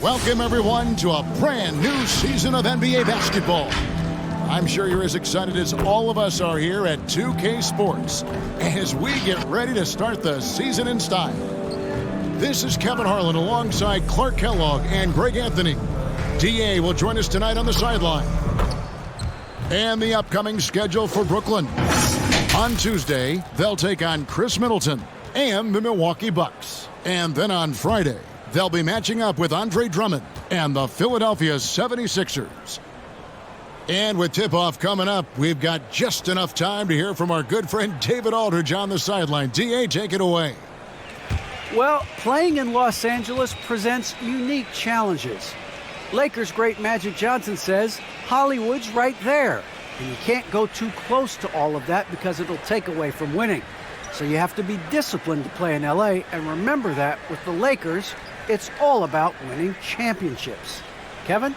Welcome, everyone, to a brand new season of NBA basketball. I'm sure you're as excited as all of us are here at 2K Sports as we get ready to start the season in style. This is Kevin Harlan alongside Clark Kellogg and Greg Anthony. DA will join us tonight on the sideline. And the upcoming schedule for Brooklyn. On Tuesday, they'll take on Chris Middleton and the Milwaukee Bucks. And then on Friday, they'll be matching up with Andre Drummond and the Philadelphia 76ers. And with tip-off coming up, we've got just enough time to hear from our good friend David Aldridge on the sideline. DA, take it away. Well, playing in Los Angeles presents unique challenges. Lakers great Magic Johnson says Hollywood's right there, and you can't go too close to all of that because it'll take away from winning. So you have to be disciplined to play in LA, and remember that with the Lakers, it's all about winning championships. Kevin?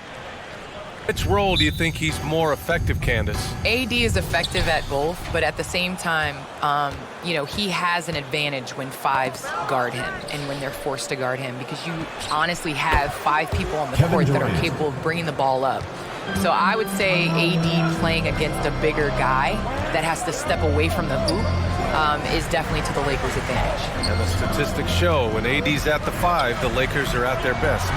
Which role do you think he's more effective, Candace? AD is effective at both, but at the same time, he has an advantage when fives guard him and when they're forced to guard him, because you honestly have 5 people on the court that are capable of bringing the ball up. So I would say AD playing against a bigger guy that has to step away from the hoop is definitely to the Lakers' advantage. And the statistics show when AD's at the 5, the Lakers are at their best.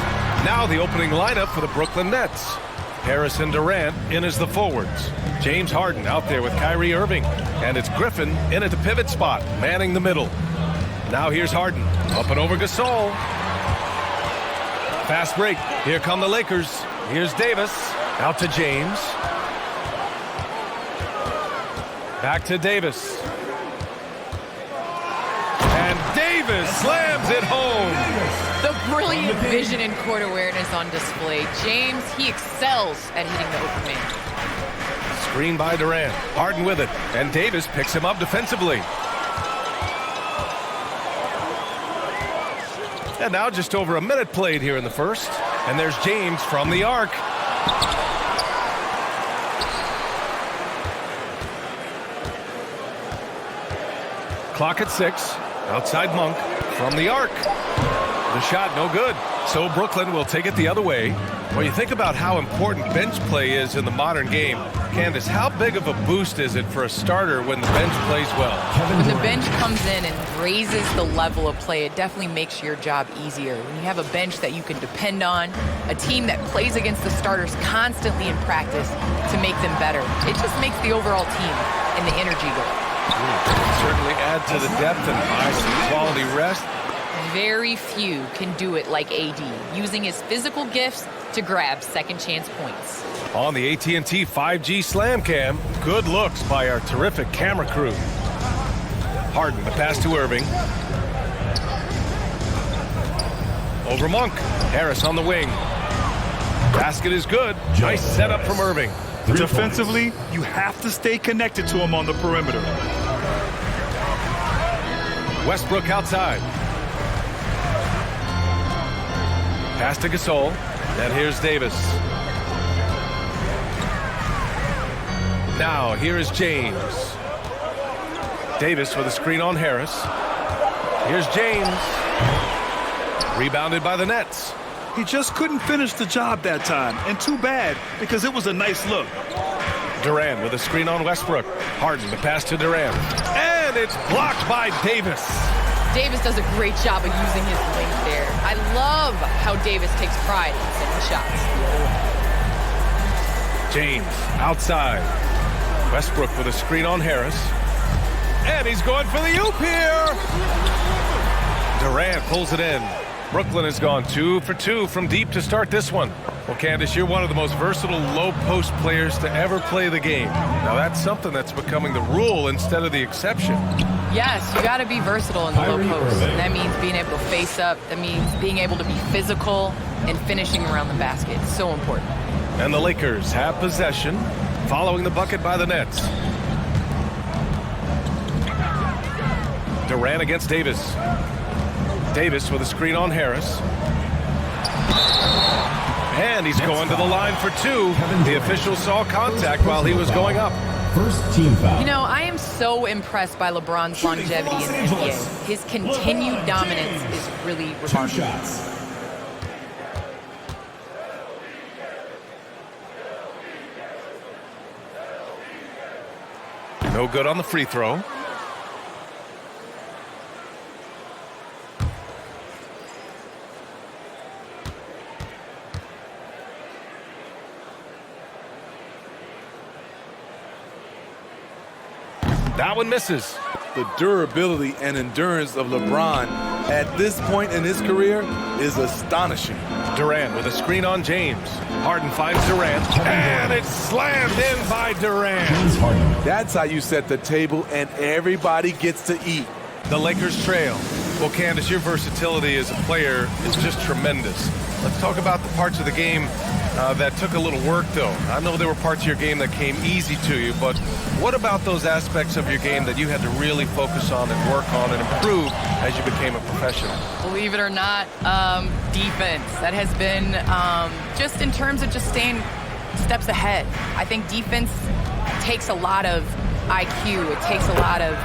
Now the opening lineup for the Brooklyn Nets. Harris and Durant in as the forwards. James Harden out there with Kyrie Irving. And it's Griffin in at the pivot spot, manning the middle. Now here's Harden, up and over Gasol. Fast break. Here come the Lakers. Here's Davis, out to James. Back to Davis. And Davis slams it home. The brilliant vision and court awareness on display. James, he excels at hitting the open man. Screen by Durant. Harden with it. And Davis picks him up defensively. And now just over a minute played here in the first. And there's James from the arc. Clock at 6. Outside Monk from the arc. The shot no good. So Brooklyn will take it the other way. When you think about how important bench play is in the modern game, Candace, how big of a boost is it for a starter when the bench plays well? When the bench comes in and raises the level of play, it definitely makes your job easier. When you have a bench that you can depend on, a team that plays against the starters constantly in practice to make them better, it just makes the overall team and the energy go up. Certainly add to the depth and buy some quality rest. Very few can do it like AD, using his physical gifts to grab second chance points. On the AT&T 5G Slam Cam, good looks by our terrific camera crew. Harden, the pass to Irving. Over Monk. Harris on the wing. Basket is good. Nice setup from Irving. Defensively, you have to stay connected to him on the perimeter. Westbrook outside. Pass to Gasol. And here's Davis. Now here is James. Davis with a screen on Harris. Here's James. Rebounded by the Nets. He just couldn't finish the job that time, and too bad, because it was a nice look. Durant with a screen on Westbrook. Harden, the pass to Durant. And it's blocked by Davis. Davis does a great job of using his length there. I love how Davis takes pride in sending shots. James outside. Westbrook with a screen on Harris. And he's going for the oop here. Durant pulls it in. Brooklyn has gone 2 for 2 from deep to start this one. Well, Candace, you're one of the most versatile low-post players to ever play the game. Now, that's something that's becoming the rule instead of the exception. Yes, you got to be versatile in the low post. And that means being able to face up. That means being able to be physical and finishing around the basket. It's so important. And the Lakers have possession, following the bucket by the Nets. Durant against Davis. Davis with a screen on Harris. And he's going to the line for 2. The official saw contact while he was going up. First team foul. You know, I am so impressed by LeBron's longevity in the NBA. His continued dominance is really remarkable. No good on the free throw. That one misses. The durability and endurance of LeBron at this point in his career is astonishing. Durant with a screen on James. Harden finds Durant, and it's slammed in by Durant. That's how you set the table, and everybody gets to eat. The Lakers trail. Well, Candace, your versatility as a player is just tremendous. Let's talk about the parts of the game that took a little work, though. I know there were parts of your game that came easy to you, but what about those aspects of your game that you had to really focus on and work on and improve as you became a professional? Believe it or not, defense. That has been just in terms of just staying steps ahead. I think defense takes a lot of IQ. It takes a lot of,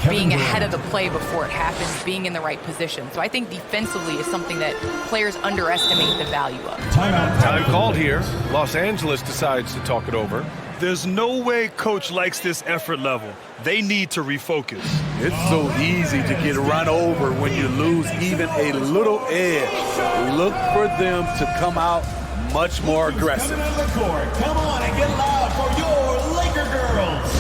being ahead of the play before it happens, being in the right position. So I think defensively is something that players underestimate the value of. Time called here. Los Angeles decides to talk it over. There's no way coach likes this effort level. They need to refocus. It's so easy to get run over when you lose even a little edge. Look for them to come out much more aggressive. Come on and get loud for your Laker girls.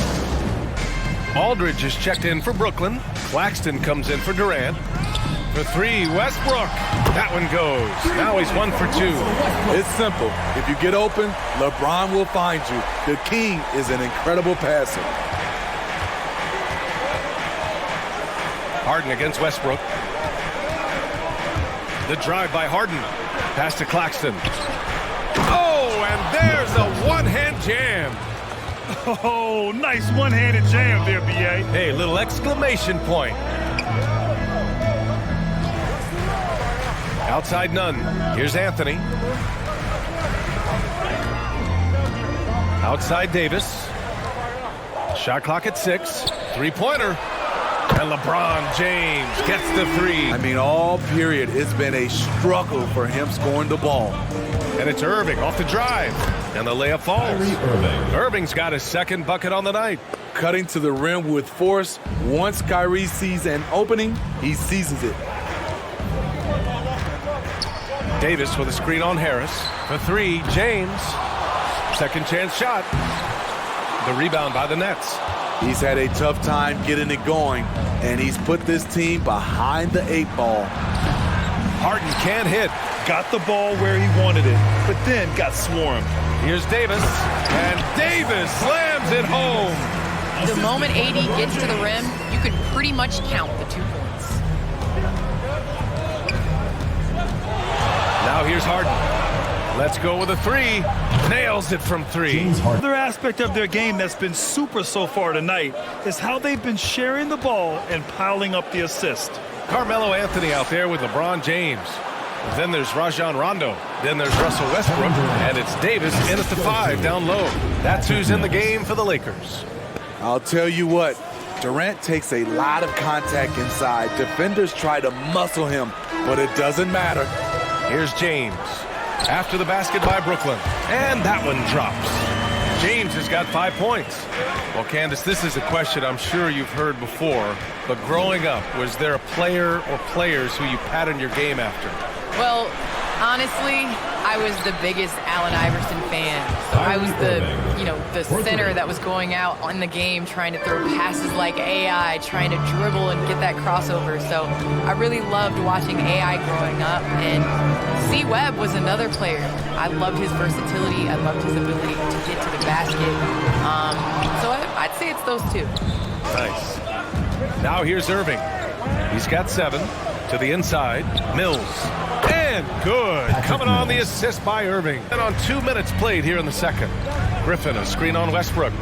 Aldridge is checked in for Brooklyn. Claxton comes in for Durant. For three, Westbrook. That one goes. Now he's 1 for 2. It's simple. If you get open, LeBron will find you. The king is an incredible passer. Harden against Westbrook. The drive by Harden. Pass to Claxton. Oh, and there's a one-hand jam. Oh, nice one-handed jam there, B.A. Hey, little exclamation point. Outside none. Here's Anthony. Outside Davis. Shot clock at 6. Three-pointer. And LeBron James gets the 3. I mean, all period, it's been a struggle for him scoring the ball. And it's Irving off the drive. And the layup falls. Irving's got his second bucket on the night. Cutting to the rim with force. Once Kyrie sees an opening, he seizes it. Davis with a screen on Harris. For 3, James. Second chance shot. The rebound by the Nets. He's had a tough time getting it going, and he's put this team behind the 8 ball. Harden can't hit. Got the ball where he wanted it, but then got swarmed. Here's Davis, and Davis slams it home. The moment AD gets to the rim, you could pretty much count the 2 points. Now here's Harden. Let's go with a 3. Nails it from 3. Another aspect of their game that's been super so far tonight is how they've been sharing the ball and piling up the assist. Carmelo Anthony out there with LeBron James. Then there's Rajon Rondo. Then there's Russell Westbrook. And it's Davis in at the 5 down low. That's who's in the game for the Lakers. I'll tell you what, Durant takes a lot of contact inside. Defenders try to muscle him, but it doesn't matter. Here's James. After the basket by Brooklyn. And that one drops. James has got 5 points. Well, Candace, this is a question I'm sure you've heard before, but growing up, was there a player or players who you patterned your game after? Well, honestly, I was the biggest Allen Iverson fan. So I was the center that was going out in the game trying to throw passes like AI, trying to dribble and get that crossover. So I really loved watching AI growing up. And C-Webb was another player. I loved his versatility. I loved his ability to get to the basket. So I'd say it's those 2. Nice. Now here's Irving. He's got 7 to the inside. Mills. And good. Coming on the assist by Irving. And on 2 minutes played here in the second. Griffin, a screen on Westbrook.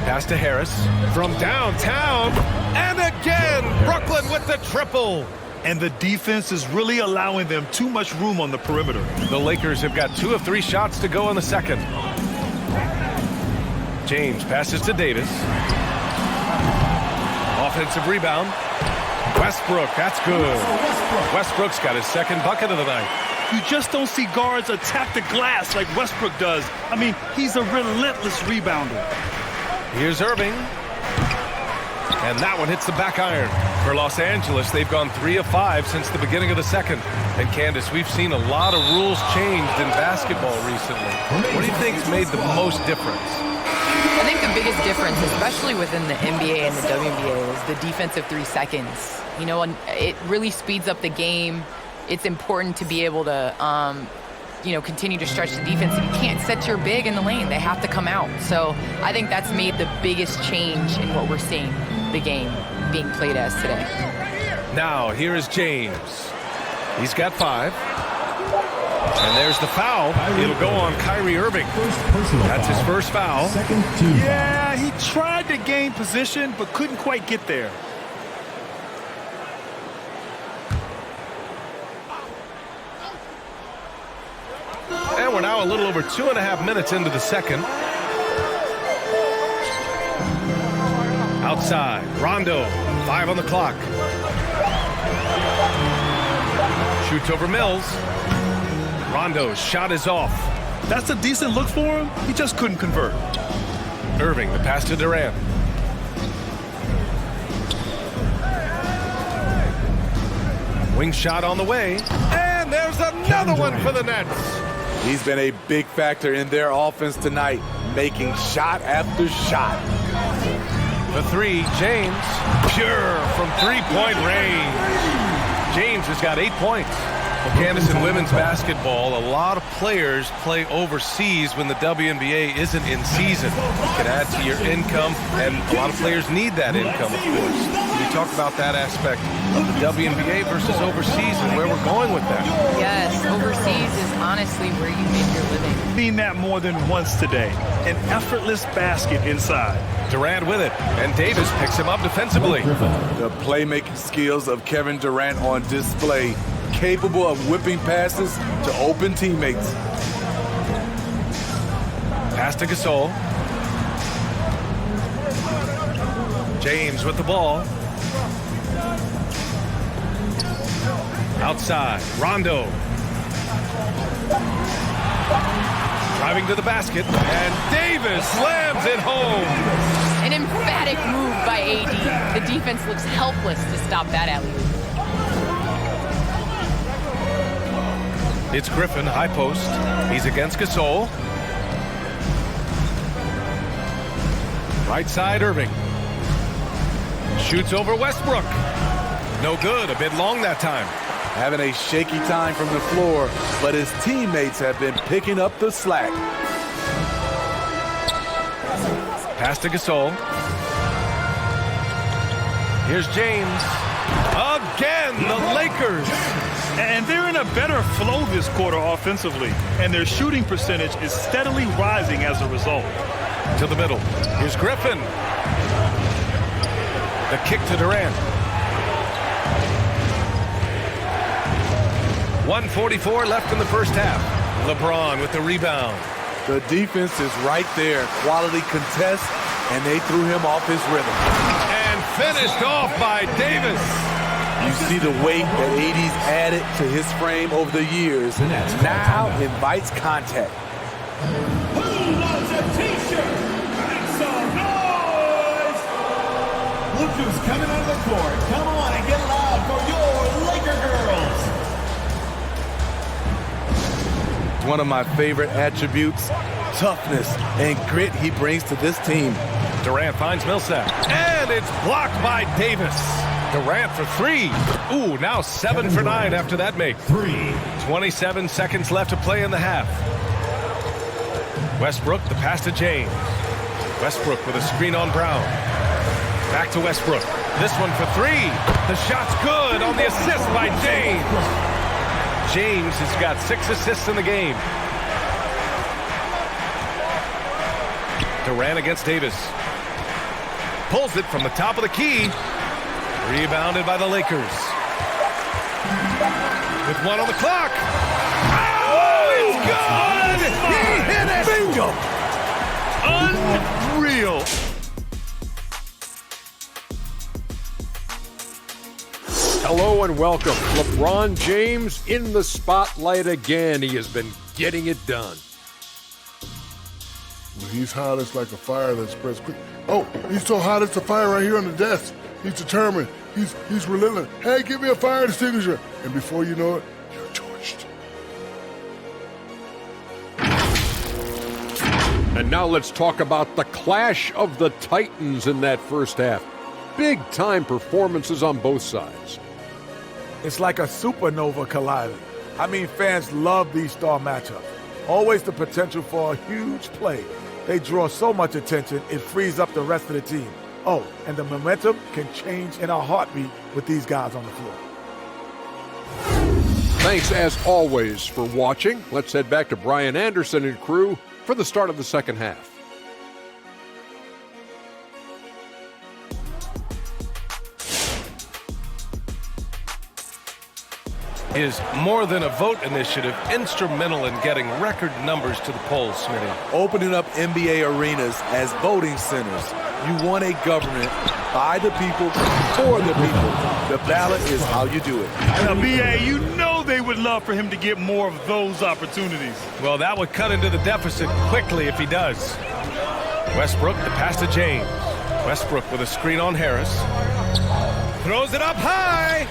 Pass to Harris from downtown. And again, Brooklyn with the triple. And the defense is really allowing them too much room on the perimeter. The Lakers have got 2 of 3 shots to go in the second. James passes to Davis. Offensive rebound. Westbrook, that's good. Westbrook's got his second bucket of the night. You just don't see guards attack the glass like Westbrook does. I mean, he's a relentless rebounder. Here's Irving. And that one hits the back iron. For Los Angeles, they've gone 3 of 5 since the beginning of the second. And Candace, we've seen a lot of rules changed in basketball recently. What do you think's made the most difference? I think the biggest difference, especially within the NBA and the WNBA, is the defensive 3 seconds. You know, and it really speeds up the game. It's important to be able to, continue to stretch the defense. You can't set your big in the lane. They have to come out. So I think that's made the biggest change in what we're seeing the game being played as today. Now, here is James. He's got 5. And there's the foul. It'll go on Kyrie Irving. That's his first foul. Yeah, he tried to gain position, but couldn't quite get there. And we're now a little over 2.5 minutes into the second. Outside, Rondo, 5 on the clock. Shoots over Mills. Rondo's shot is off. That's a decent look for him. He just couldn't convert. Irving, the pass to Durant. Wing shot on the way. And there's another one for the Nets. He's been a big factor in their offense tonight, making shot after shot. The 3, James. Pure from 3-point range. James has got 8 points. Well, Candace, in women's basketball, a lot of players play overseas when the WNBA isn't in season. It can add to your income, and a lot of players need that income, of course. Can you talk about that aspect of the WNBA versus overseas and where we're going with that? Yes, overseas is honestly where you make your living. Seen that more than once today. An effortless basket inside. Durant with it, and Davis picks him up defensively. The playmaking skills of Kevin Durant on display, capable of whipping passes to open teammates. Pass to Gasol. James with the ball. Outside, Rondo. Driving to the basket, and Davis slams it home. An emphatic move by AD. The defense looks helpless to stop that alley-oop. It's Griffin, high post. He's against Gasol. Right side, Irving. Shoots over Westbrook. No good, a bit long that time. Having a shaky time from the floor, but his teammates have been picking up the slack. Pass to Gasol. Here's James. Again, the Lakers. And they're in a better flow this quarter offensively, and their shooting percentage is steadily rising as a result. To the middle. Here's Griffin. The kick to Durant. 1:44 left in the first half. LeBron with the rebound. The defense is right there. Quality contest, and they threw him off his rhythm. And finished off by Davis. You see the weight that AD's added to his frame over the years. Now invites contact. Who loves a t-shirt? Make some noise! Look who's coming out of the court. Come on and get loud for your Laker girls. One of my favorite attributes, toughness and grit he brings to this team. Durant finds Millsap. And it's blocked by Davis. Durant for 3. Ooh, now 7 for 9 after that make. 27 seconds left to play in the half. Westbrook, the pass to James. Westbrook with a screen on Brown. Back to Westbrook. This one for 3. The shot's good on the assist by James. James has got 6 assists in the game. Durant against Davis. Pulls it from the top of the key. Rebounded by the Lakers. With 1 on the clock. Oh, it's good! He hit it! Bingo! Unreal. Hello and welcome. LeBron James in the spotlight again. He has been getting it done. He's hot as like a fire that spreads quick. Oh, he's so hot it's a fire right here on the desk. He's determined. He's relentless. Hey, give me a fire extinguisher. And before you know it, you're torched. And now let's talk about the clash of the Titans in that first half. Big-time performances on both sides. It's like a supernova colliding. I mean, fans love these star matchups. Always the potential for a huge play. They draw so much attention, it frees up the rest of the team. Oh, and the momentum can change in a heartbeat with these guys on the floor. Thanks, as always, for watching. Let's head back to Brian Anderson and crew for the start of the second half. His More Than a Vote initiative instrumental in getting record numbers to the polls, Smitty. Opening up NBA arenas as voting centers. You want a government by the people, for the people. The ballot is how you do it. Now, B.A., you know they would love for him to get more of those opportunities. Well, that would cut into the deficit quickly if he does. Westbrook, the pass to James. Westbrook with a screen on Harris. Throws it up high.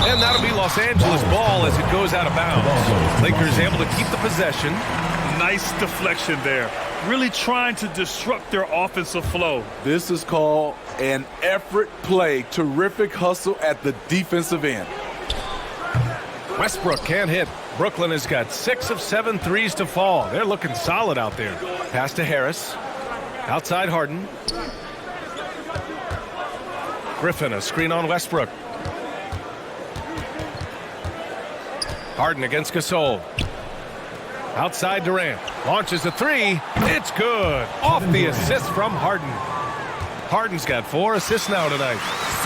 And that'll be Los Angeles ball as it goes out of bounds. Lakers able to keep the possession. Nice deflection there. Really trying to disrupt their offensive flow. This is called an effort play. Terrific hustle at the defensive end. Westbrook can't hit. Brooklyn has got 6 of 7 threes to fall. They're looking solid out there. Pass to Harris. Outside Harden. Griffin, a screen on Westbrook. Harden against Gasol. Outside Durant. Launches a three. It's good. Off the assist from Harden. Harden's got 4 assists now tonight.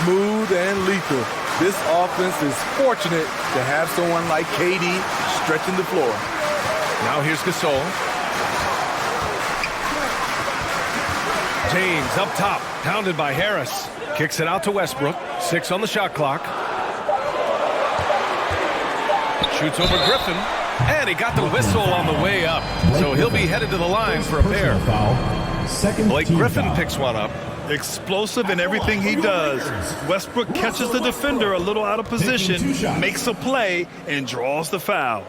Smooth and lethal. This offense is fortunate to have someone like KD stretching the floor. Now here's Gasol. James up top. Pounded by Harris. Kicks it out to Westbrook. 6 on the shot clock. Shoots over Griffin. And he got the whistle on the way up. So he'll be headed to the line for a pair. Blake Griffin picks one up. Explosive in everything he does. Westbrook catches the defender a little out of position, makes a play, and draws the foul.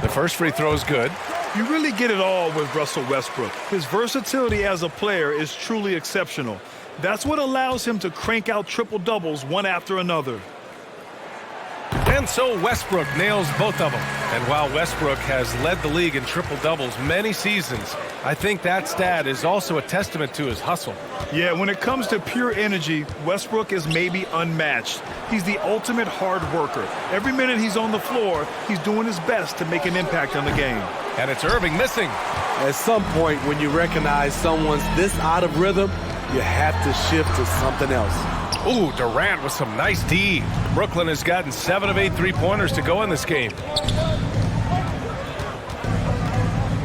The first free throw is good. You really get it all with Russell Westbrook. His versatility as a player is truly exceptional. That's what allows him to crank out triple-doubles one after another. And so Westbrook nails both of them. And while Westbrook has led the league in triple-doubles many seasons, I think that stat is also a testament to his hustle. Yeah, when it comes to pure energy, Westbrook is maybe unmatched. He's the ultimate hard worker. Every minute he's on the floor, he's doing his best to make an impact on the game. And it's Irving missing. At some point, when you recognize someone's this out of rhythm, you have to shift to something else. Ooh, Durant with some nice D. Brooklyn has gotten 7 of 8 three-pointers to go in this game.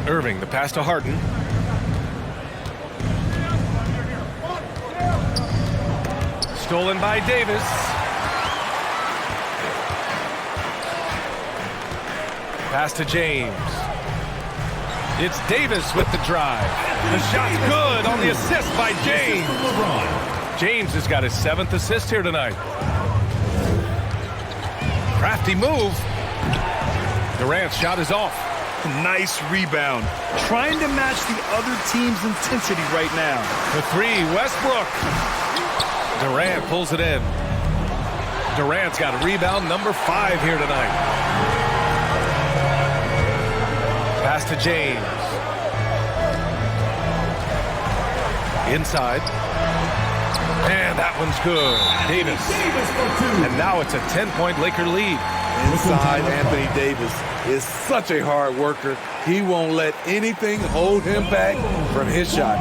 Irving, the pass to Harden. Stolen by Davis. Pass to James. It's Davis with the drive. The shot's good on the assist by James. James has got his 7th assist here tonight. Crafty move. Durant's shot is off. Nice rebound. Trying to match the other team's intensity right now. The 3, Westbrook. Durant pulls it in. Durant's got rebound number 5 here tonight. Pass to James. Inside. And that one's good. Davis. And now it's a 10-point Laker lead. Inside, Anthony Davis is such a hard worker. He won't let anything hold him back from his shot.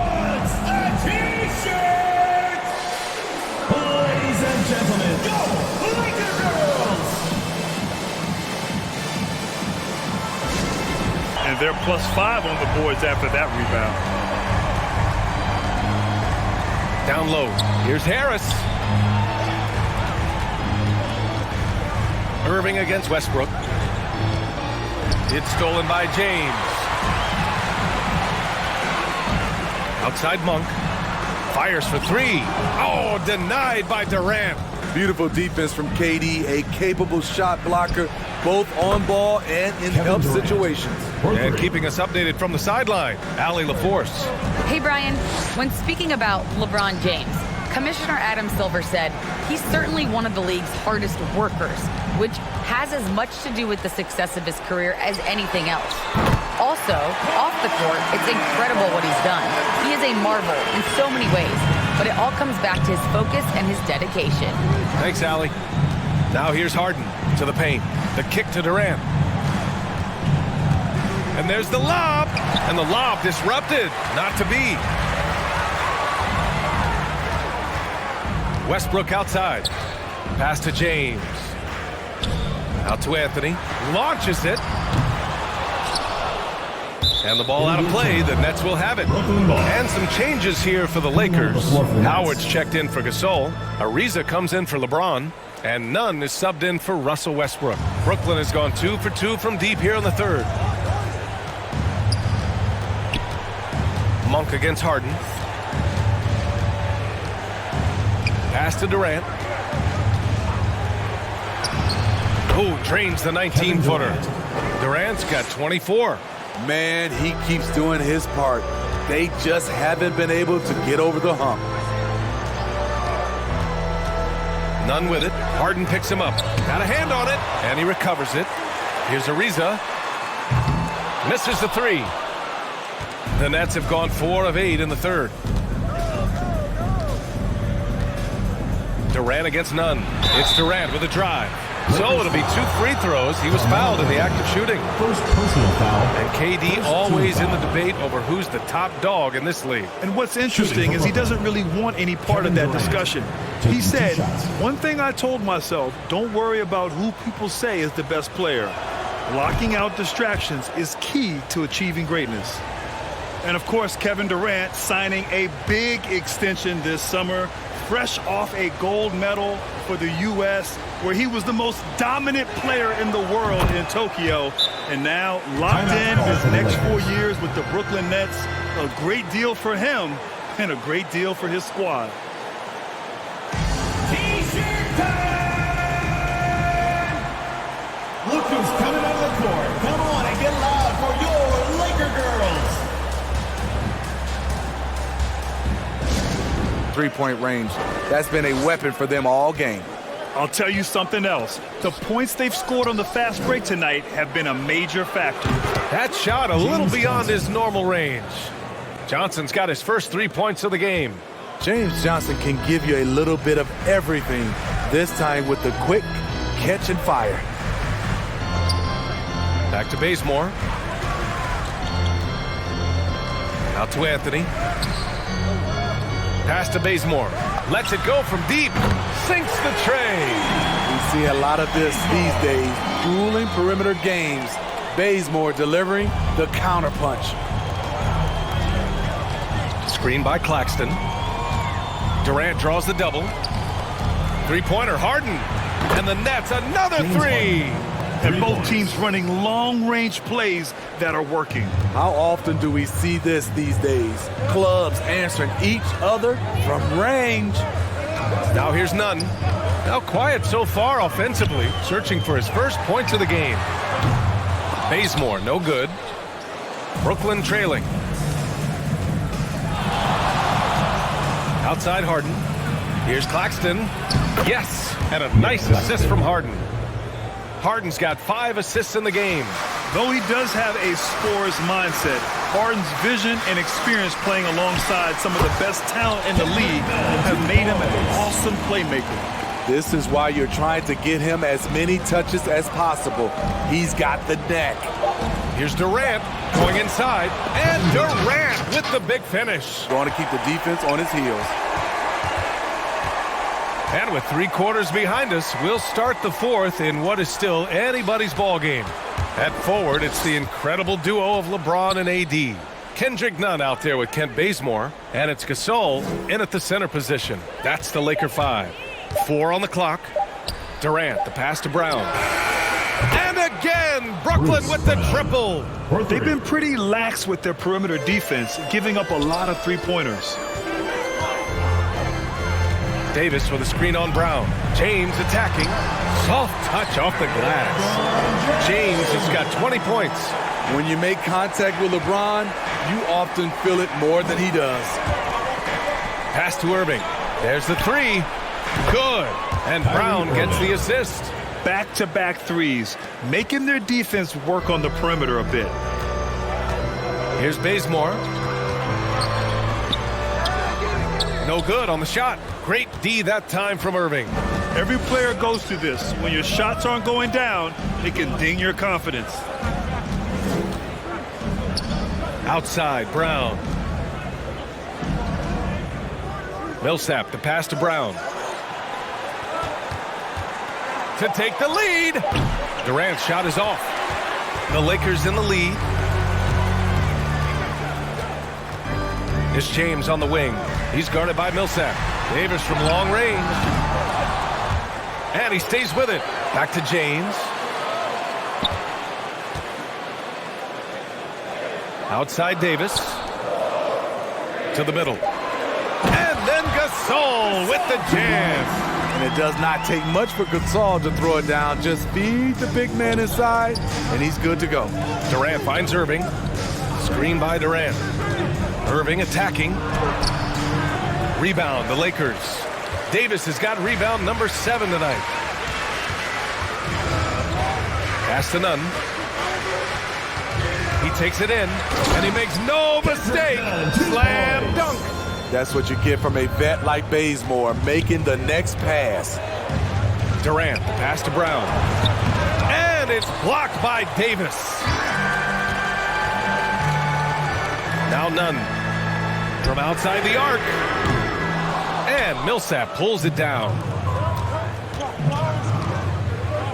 Ladies and gentlemen, go Laker girls! And they're +5 on the boards after that rebound. Down low. Here's Harris. Irving against Westbrook. It's stolen by James. Outside Monk. Fires for three. Oh, denied by Durant. Beautiful defense from KD, a capable shot blocker, both on ball and in help situations. And keeping us updated from the sideline, Allie LaForce. Hey, Brian. When speaking about LeBron James, Commissioner Adam Silver said he's certainly one of the league's hardest workers, which has as much to do with the success of his career as anything else. Also, off the court, it's incredible what he's done. He is a marvel in so many ways, but it all comes back to his focus and his dedication. Thanks, Allie. Now here's Harden to the paint. The kick to Durant. And there's the lob. And the lob disrupted. Not to be. Westbrook outside. Pass to James. Out to Anthony. Launches it. And the ball out of play. The Nets will have it. And some changes here for the Lakers. Howard's checked in for Gasol. Ariza comes in for LeBron. And Nunn is subbed in for Russell Westbrook. Brooklyn has gone 2 for 2 from deep here in the third. Monk against Harden. Pass to Durant. Oh, drains the 19-footer. Durant's got 24. Man, he keeps doing his part. They just haven't been able to get over the hump. Nunn with it. Harden picks him up. Got a hand on it, and he recovers it. Here's Ariza. Misses the three. The Nets have gone 4 of 8 in the third. Durant against Nunn. It's Durant with a drive. So it'll be 2 free throws. He was fouled in the act of shooting. First personal foul. And KD always in the debate over who's the top dog in this league. And what's interesting is he doesn't really want any part of that discussion. He said, one thing I told myself, don't worry about who people say is the best player. Blocking out distractions is key to achieving greatness. And of course, Kevin Durant signing a big extension this summer, fresh off a gold medal for the U.S., where he was the most dominant player in the world in Tokyo. And now locked in his next 4 years with the Brooklyn Nets. A great deal for him and a great deal for his squad. T-shirt time! Look who's coming out of the court. Come on and get loud for your Laker girls. Three-point range. That's been a weapon for them all game. I'll tell you something else. The points they've scored on the fast break tonight have been a major factor. That shot a little beyond his normal range. Johnson's got his first 3 points of the game. James Johnson can give you a little bit of everything, this time with the quick catch and fire. Back to Bazemore. Out to Anthony. Pass to Bazemore. Lets it go from deep. Sinks the tray. We see a lot of this these days. Ruling perimeter games. Bazemore delivering the counterpunch. Screen by Claxton. Durant draws the double. Three-pointer, Harden. And the Nets, another three. And both teams running long-range plays that are working. How often do we see this these days? Clubs answering each other from range. Now here's Nunn. Now quiet so far offensively, searching for his first points of the game. Bazemore, no good. Brooklyn trailing. Outside Harden. Here's Claxton. Yes, and a nice assist from Harden. Harden's got 5 assists in the game. Though he does have a scorer's mindset, Harden's vision and experience playing alongside some of the best talent in the league have made him an awesome playmaker. This is why you're trying to get him as many touches as possible. He's got the neck. Here's Durant going inside, and Durant with the big finish. Going to keep the defense on his heels. And with 3 quarters behind us, we'll start the fourth in what is still anybody's ball game. At forward, it's the incredible duo of LeBron and AD. Kendrick Nunn out there with Kent Bazemore, and it's Gasol in at the center position. That's the Laker 5. 4 on the clock. Durant, the pass to Brown. And again, Brooklyn with the triple. They've been pretty lax with their perimeter defense, giving up a lot of three-pointers. Davis with a screen on Brown. James attacking. Soft touch off the glass. James has got 20 points. When you make contact with LeBron, you often feel it more than he does. Pass to Irving. There's the three. Good. And Brown gets the assist. Back-to-back threes, making their defense work on the perimeter a bit. Here's Bazemore. No good on the shot. Great D that time from Irving. Every player goes through this. When your shots aren't going down, it can ding your confidence. Outside, Brown. Millsap, the pass to Brown. To take the lead. Durant's shot is off. The Lakers in the lead. It's James on the wing. He's guarded by Millsap. Davis from long range. And he stays with it. Back to James. Outside Davis. To the middle. And then Gasol with the jam. And it does not take much for Gasol to throw it down. Just feed the big man inside, and he's good to go. Durant finds Irving. Screen by Durant. Irving attacking. Rebound, the Lakers. Davis has got rebound number 7 tonight. Pass to Nunn. He takes it in, and he makes no mistake. Slam dunk. That's what you get from a vet like Bazemore, making the next pass. Durant, the pass to Brown. And it's blocked by Davis. Now Nunn from outside the arc. And Millsap pulls it down.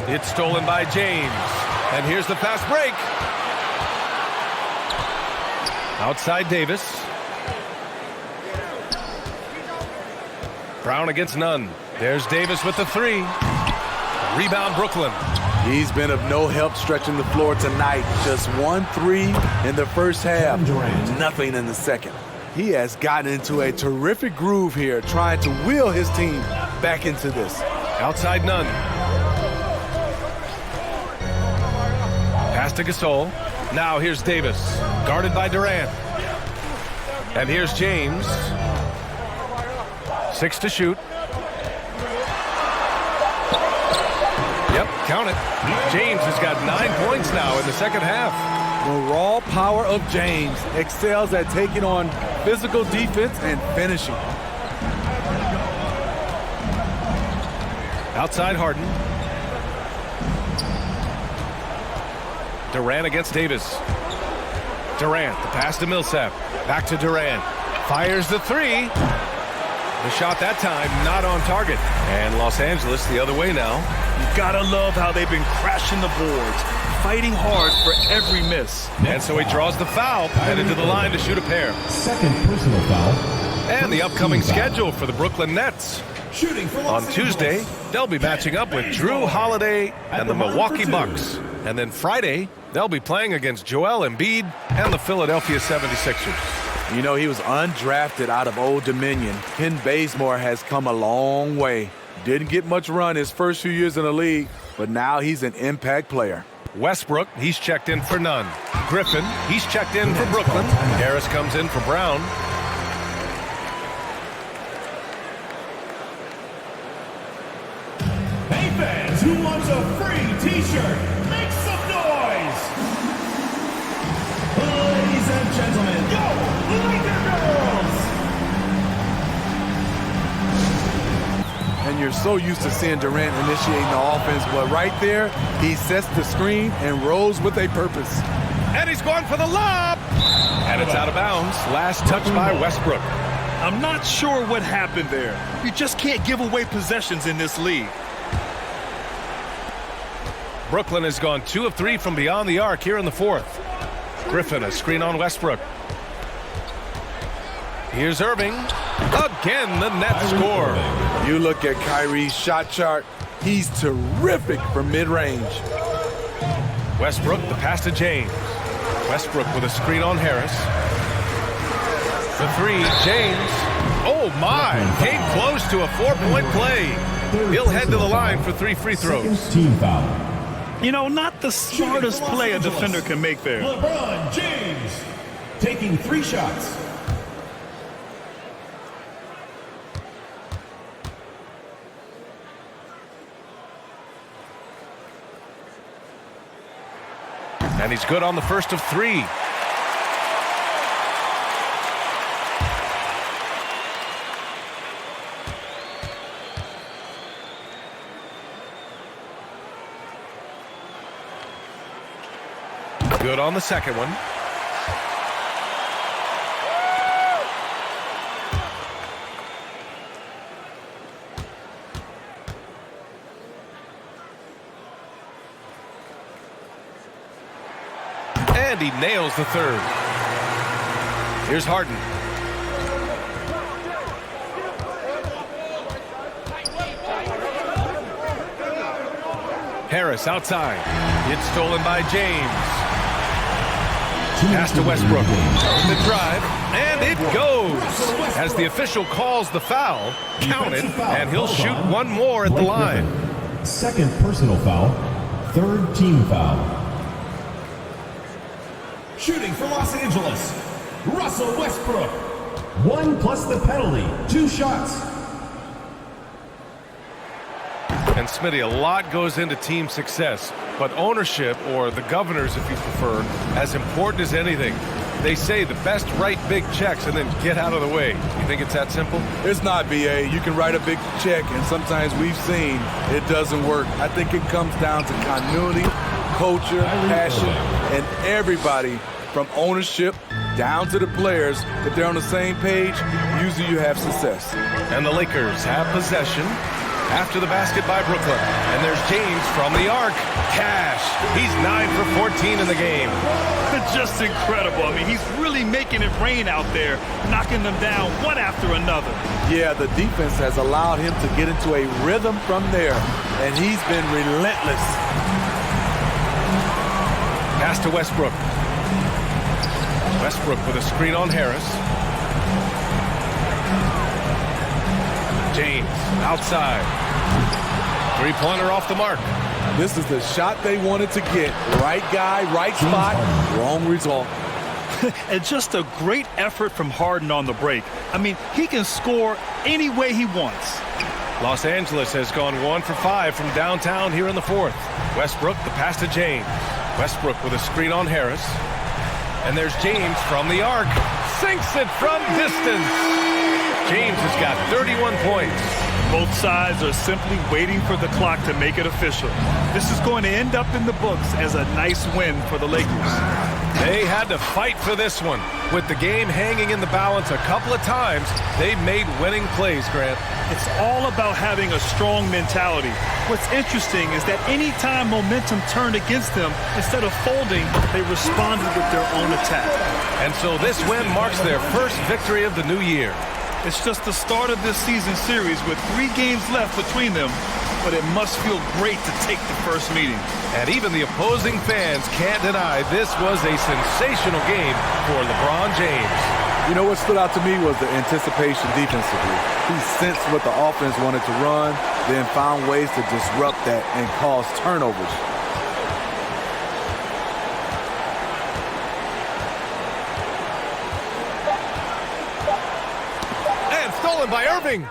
It's stolen by James. And here's the fast break. Outside Davis. Brown against Nunn. There's Davis with the three. Rebound Brooklyn. He's been of no help stretching the floor tonight. Just 1 3 in the first half. Nothing in the second. He has gotten into a terrific groove here, trying to wheel his team back into this. Outside Nunn. Pass to Gasol. Now here's Davis. Guarded by Durant. And here's James. 6 to shoot. Yep, count it. James has got 9 points now in the second half. The raw power of James excels at taking on physical defense and finishing. Outside Harden. Durant against Davis. Durant, the pass to Millsap. Back to Durant. Fires the three. The shot that time not on target. And Los Angeles the other way now. You gotta love how they've been crashing the boards, fighting hard for every miss. And so he draws the foul, headed to the line to shoot a pair. Second personal foul. And the upcoming schedule for the Brooklyn Nets. Shooting for On Tuesday, they'll be matching up with Drew Holiday and the Milwaukee Bucks. And then Friday, they'll be playing against Joel Embiid and the Philadelphia 76ers. You know, he was undrafted out of Old Dominion. Ken Bazemore has come a long way. Didn't get much run his first few years in the league, but now he's an impact player. Westbrook, he's checked in for Nunn. Griffin, he's checked in for Brooklyn. Harris comes in for Brown. Hey fans, who wants a free t-shirt? Make some noise! Ladies and gentlemen, go Laker girls! And you're so used to seeing Durant initiating the offense, but right there, he sets the screen and rolls with a purpose. And he's going for the lob! And it's out of bounds. Last touch by Westbrook. I'm not sure what happened there. You just can't give away possessions in this league. Brooklyn has gone 2 of 3 from beyond the arc here in the fourth. Griffin, a screen on Westbrook. Here's Irving. Again, the net score. You look at Kyrie's shot chart. He's terrific from mid-range. Westbrook, the pass to James. Westbrook with a screen on Harris. The three, James. Oh my, came close to a 4-point play. He'll head to the line for 3 free throws. Team foul. You know, not the smartest play a defender can make there. LeBron James taking 3 shots. And he's good on the first of 3. Good on the second one. And he nails the third. Here's Harden. Harris outside. It's stolen by James. Pass to Westbrook. The drive, and it goes. As the official calls the foul, count it, and he'll shoot one more at the line. Second personal foul, third team foul. Shooting for Los Angeles, Russell Westbrook. 1 plus the penalty, 2 shots. And Smitty, a lot goes into team success, but ownership, or the governors if you prefer, as important as anything. They say the best write big checks and then get out of the way. You think it's that simple? It's not, BA. You can write a big check, and sometimes we've seen it doesn't work. I think it comes down to continuity, culture, passion, and everybody from ownership down to the players. If they're on the same page, usually you have success. And the Lakers have possession after the basket by Brooklyn. And there's James from the arc. Cash. He's 9 for 14 in the game. Just incredible. I mean, he's really making it rain out there, knocking them down one after another. Yeah, the defense has allowed him to get into a rhythm from there, and he's been relentless. Pass to Westbrook. Westbrook with a screen on Harris. James outside. 3-pointer off the mark. This is the shot they wanted to get. Right guy, right spot, wrong result. And just a great effort from Harden on the break. I mean, he can score any way he wants. Los Angeles has gone 1 for 5 from downtown here in the fourth. Westbrook, the pass to James. Westbrook with a screen on Harris. And there's James from the arc. Sinks it from distance. James has got 31 points. Both sides are simply waiting for the clock to make it official. This is going to end up in the books as a nice win for the Lakers. They had to fight for this one. With the game hanging in the balance a couple of times, they've made winning plays, Grant. It's all about having a strong mentality. What's interesting is that anytime momentum turned against them, instead of folding, they responded with their own attack. And so this win marks their first victory of the new year. It's just the start of this season series with 3 games left between them, but it must feel great to take the first meeting. And even the opposing fans can't deny this was a sensational game for LeBron James. You know what stood out to me was the anticipation defensively. He sensed what the offense wanted to run, then found ways to disrupt that and cause turnovers. And stolen by Irving.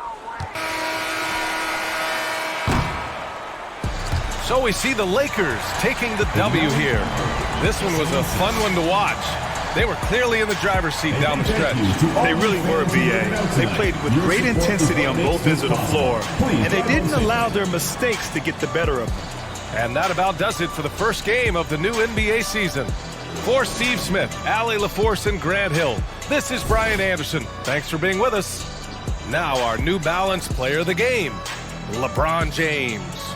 So we see the Lakers taking the W here. This one was a fun one to watch. They were clearly in the driver's seat down the stretch. They really were, BA. They played with great intensity on both ends of the floor, and they didn't allow their mistakes to get the better of them. And that about does it for the first game of the new NBA season. For Steve Smith, Allie LaForce, and Grant Hill, this is Brian Anderson. Thanks for being with us. Now our New Balance player of the game, LeBron James.